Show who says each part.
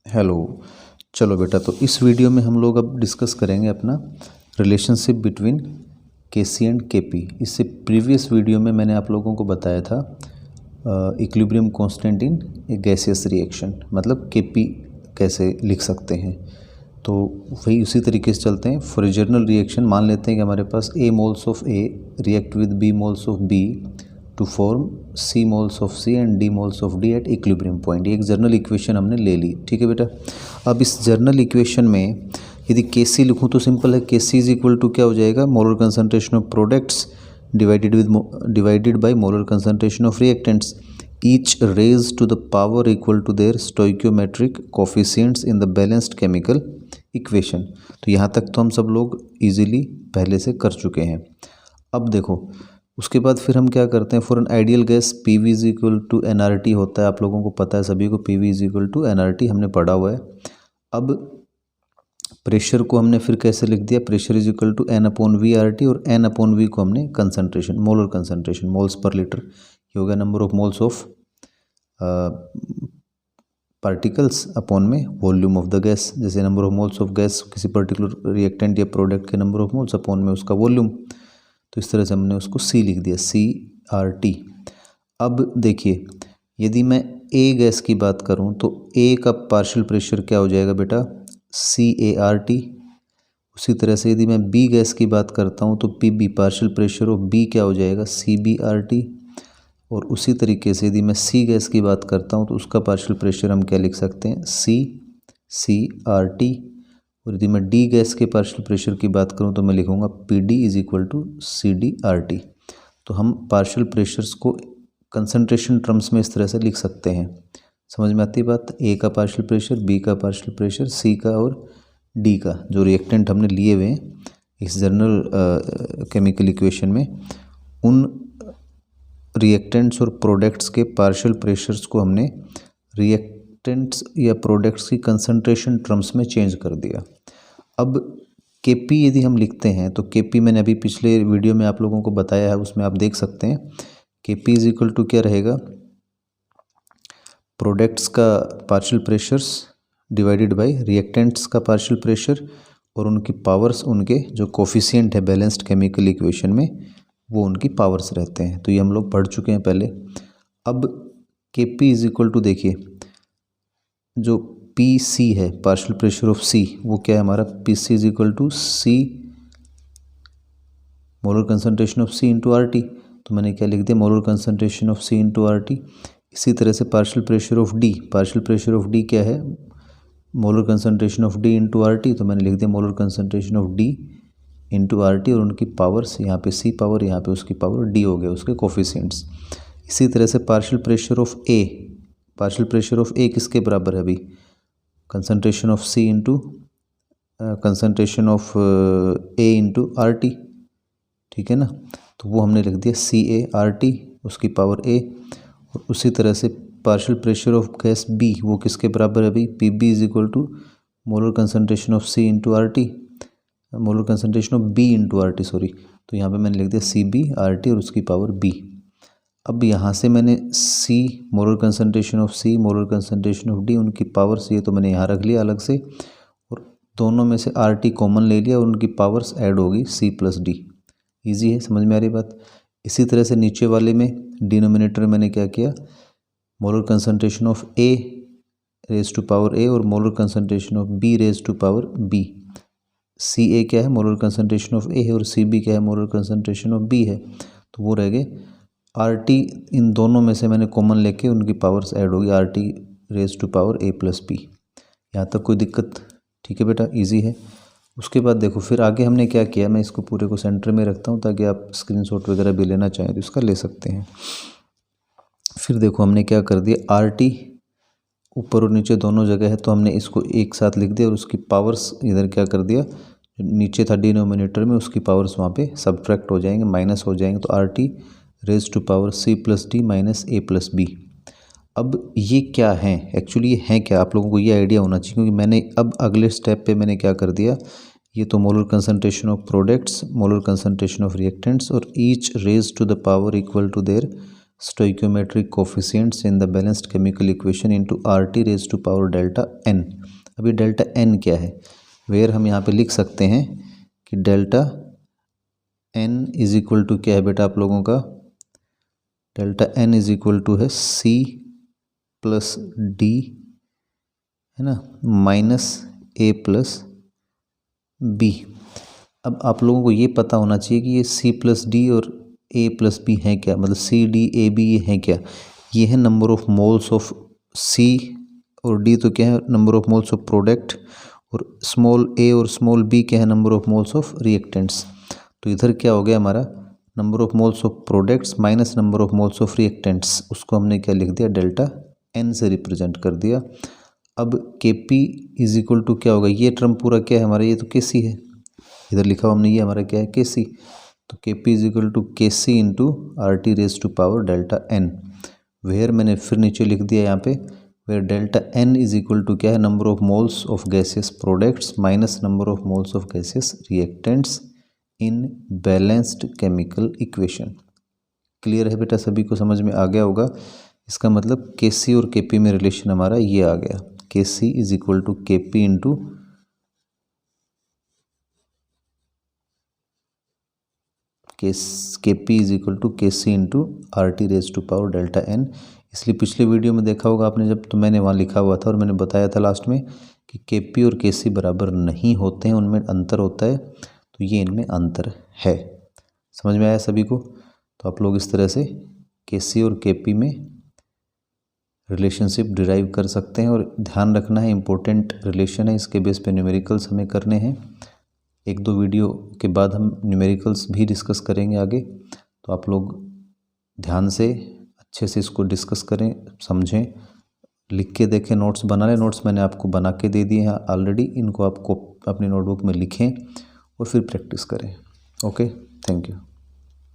Speaker 1: Hello. चलो बेटा, तो इस वीडियो में हम लोग अब डिस्कस करेंगे अपना relationship between KC and KP. इससे प्रीवियस वीडियो में मैंने आप लोगों को बताया था equilibrium constant in a gaseous reaction, मतलब केपी कैसे लिख सकते हैं। तो वही उसी तरीके से चलते हैं। फॉर ए जनरल रिएक्शन मान लेते हैं कि हमारे पास A moles of A react with B moles of B to form C moles of C and D moles of D at equilibrium point. ये एक जर्नल इक्वेशन हमने ले ली, ठीक है बेटा। अब इस जर्नल इक्वेशन में यदि के सी लिखूँ तो सिंपल है, के सी इज इक्वल टू क्या हो जाएगा, molar concentration of products divided by molar concentration of reactants, each raise to the power equal to their stoichiometric coefficients in the balanced chemical equation. तो यहाँ तक तो हम सब लोग इजीली पहले से कर चुके हैं। अब देखो उसके बाद फिर हम क्या करते हैं, for an ideal gas P V is equal to N R T होता है। आप लोगों को पता है सभी को, P V is equal to N R T हमने पढ़ा हुआ है। अब प्रेशर को हमने फिर कैसे लिख दिया, pressure is equal to N upon V R T, और एन अपॉन वी को हमने कंसनट्रेशन, मोलर कंसनट्रेशन, मोल्स पर लीटर, ये हो गया number of moles of particles upon में वॉल्यूम ऑफ द गैस। जैसे number of moles of gas किसी पर्टिकुलर रिएक्टेंट या प्रोडक्ट के नंबर ऑफ मोल्स अपॉन में उसका वॉल्यूम। तो इस तरह से हमने उसको सी लिख दिया, सी आर टी। अब देखिए यदि मैं ए गैस की बात करूं तो ए का पार्शियल प्रेशर क्या हो जाएगा बेटा, सी ए आर टी। उसी तरह से यदि मैं बी गैस की बात करता हूं तो P B partial pressure of B क्या हो जाएगा, सी बी आर टी। और उसी तरीके से यदि मैं सी गैस की बात करता हूं तो उसका पार्शियल प्रेशर हम क्या लिख सकते हैं, सी आर टी। और यदि मैं डी गैस के पार्शियल प्रेशर की बात करूं तो मैं लिखूंगा P D is equal to C D R T. तो हम पार्शियल प्रेशर्स को कंसंट्रेशन टर्म्स में इस तरह से लिख सकते हैं। समझ में आती है बात, ए का पार्शियल प्रेशर, बी का पार्शियल प्रेशर, सी का और डी का, जो रिएक्टेंट हमने लिए हुए हैं इस जनरल केमिकल इक्वेशन में, उन रिएक्टेंट्स और प्रोडक्ट्स के पार्शियल प्रेशर्स को हमने रिएक्टेंट्स या प्रोडक्ट्स की कंसंट्रेशन टर्म्स में चेंज कर दिया। अब केपी यदि हम लिखते हैं तो केपी मैंने अभी पिछले वीडियो में आप लोगों को बताया है, उसमें आप देख सकते हैं केपी इज इक्वल टू क्या रहेगा, प्रोडक्ट्स का partial pressures divided by reactants का पार्शियल प्रेशर और उनकी पावर्स, उनके जो कोफिशिएंट है बैलेंस्ड केमिकल इक्वेशन में वो उनकी पावर्स रहते हैं। तो ये हम लोग पढ़ चुके हैं पहले। अब केपी इज इक्वल टू देखिए जो पी सी है, पार्शियल प्रेशर ऑफ सी, वो क्या है हमारा, P C is equal to C molar concentration of C into R T. तो मैंने क्या लिख दिया, molar concentration of C into R T. इसी तरह से partial pressure of D, partial pressure of D क्या है, molar concentration of D into R T. तो मैंने लिख दिया molar concentration of D into R T, और उनकी पावर्स, यहाँ पे सी पावर, यहाँ पे उसकी पावर, डी हो गया उसके कोफिशिएंट्स। इसी तरह से partial pressure of A, partial pressure of A किसके बराबर है अभी, concentration of C into concentration of A into R T, ठीक है ना। तो वो हमने लिख दिया सी ए आर टी, उसकी पावर ए। और उसी तरह से partial pressure of gas B, वो किसके बराबर है अभी, P B is equal to molar concentration of C into R T, molar concentration of B into R T, sorry. तो यहाँ पे मैंने लिख दिया सी बी आर टी और उसकी पावर बी। अब यहाँ से मैंने C molar concentration of C, molar concentration of D, उनकी पावर्स, ये तो मैंने यहाँ रख लिया अलग से, और दोनों में से आर टी कॉमन ले लिया और उनकी पावर्स ऐड होगी सी प्लस डी। ईजी है, समझ में आ रही बात। इसी तरह से नीचे वाले में डिनोमिनेटर में मैंने क्या किया, molar concentration of A raise to power A और molar concentration of B raise to power B. C A क्या है, मोलर कंसंट्रेशन ऑफ ए है, और सी बी क्या है, मोलर कंसंट्रेशन ऑफ बी है। तो वो रह गए आर टी, इन दोनों में से मैंने कॉमन लेके उनकी पावर्स ऐड होगी, R T raise to power A plus B. यहाँ तक कोई दिक्कत, ठीक है बेटा, इजी है। उसके बाद देखो फिर आगे हमने क्या किया, मैं इसको पूरे को सेंटर में रखता हूँ ताकि आप स्क्रीनशॉट वगैरह भी लेना चाहें तो इसका ले सकते हैं। फिर देखो हमने क्या कर दिया, आर टी ऊपर और नीचे दोनों जगह है तो हमने इसको एक साथ लिख दिया, और उसकी पावर्स इधर क्या कर दिया, नीचे था डिनोमिनेटर में, उसकी पावर्स वहाँ पे सब्ट्रैक्ट हो जाएंगे, माइनस हो जाएंगे। तो R T raise to power C plus D minus A plus B. अब ये क्या है एक्चुअली, ये है क्या, आप लोगों को ये आइडिया होना चाहिए, क्योंकि मैंने अब अगले स्टेप पे मैंने क्या कर दिया, ये तो molar concentration of products, molar concentration of reactants, और each raise to the power equal to their stoichiometric coefficients in the balanced chemical equation into RT raised to power delta n। अभी delta n क्या है, where हम यहाँ पे लिख सकते हैं कि delta n is equal to क्या है बेटा आप लोगों का, delta n is equal to है C प्लस D है ना माइनस A प्लस B। अब आप लोगों को ये पता होना चाहिए कि ये C प्लस डी और A प्लस बी है क्या, मतलब C D A B ये है क्या, ये है number of moles of C और D तो क्या है number of moles of product, और स्मॉल a और स्मॉल b क्या है number of moles of reactants. तो इधर क्या हो गया हमारा number of moles of products minus number of moles of reactants, उसको हमने क्या लिख दिया डेल्टा n से रिप्रेजेंट कर दिया। अब Kp इज इक्वल टू क्या होगा, ये टर्म पूरा क्या है हमारा, ये तो Kc है, इधर लिखा हुआ हमने ये हमारा क्या है Kc, तो Kp is equal to Kc into RT raise to power delta n। Where मैंने फिर नीचे लिख दिया यहाँ पे, where delta n is equal to क्या है number of moles of gaseous products minus number of moles of gaseous reactants in balanced chemical equation. Clear है बेटा, सभी को समझ में आ गया होगा। इसका मतलब Kc और Kp में रिलेशन हमारा ये आ गया, Kc is equal to Kp into Kp is equal to Kc into RT raise to power delta n। इसलिए पिछले वीडियो में देखा होगा आपने जब, तो मैंने वहाँ लिखा हुआ था और मैंने बताया था लास्ट में कि Kp और Kc बराबर नहीं होते हैं, उनमें अंतर होता है, तो ये इनमें अंतर है। समझ में आया सभी को? तो आप लोग इस तरह से Kc और Kp में रिलेशनशिप डिराइव कर सकते हैं, और ध्यान रखना है इम्पोर्टेंट रिलेशन है, इसके बेस पे न्यूमेरिकल्स हमें करने हैं। एक दो वीडियो के बाद हम न्यूमेरिकल्स भी डिस्कस करेंगे आगे, तो आप लोग ध्यान से अच्छे से इसको डिस्कस करें, समझें, लिख के देखें, नोट्स बना लें। नोट्स मैंने आपको बना के दे दिए हैं ऑलरेडी, इनको आपको अपनी नोटबुक में लिखें और फिर प्रैक्टिस करें। Okay, thank you.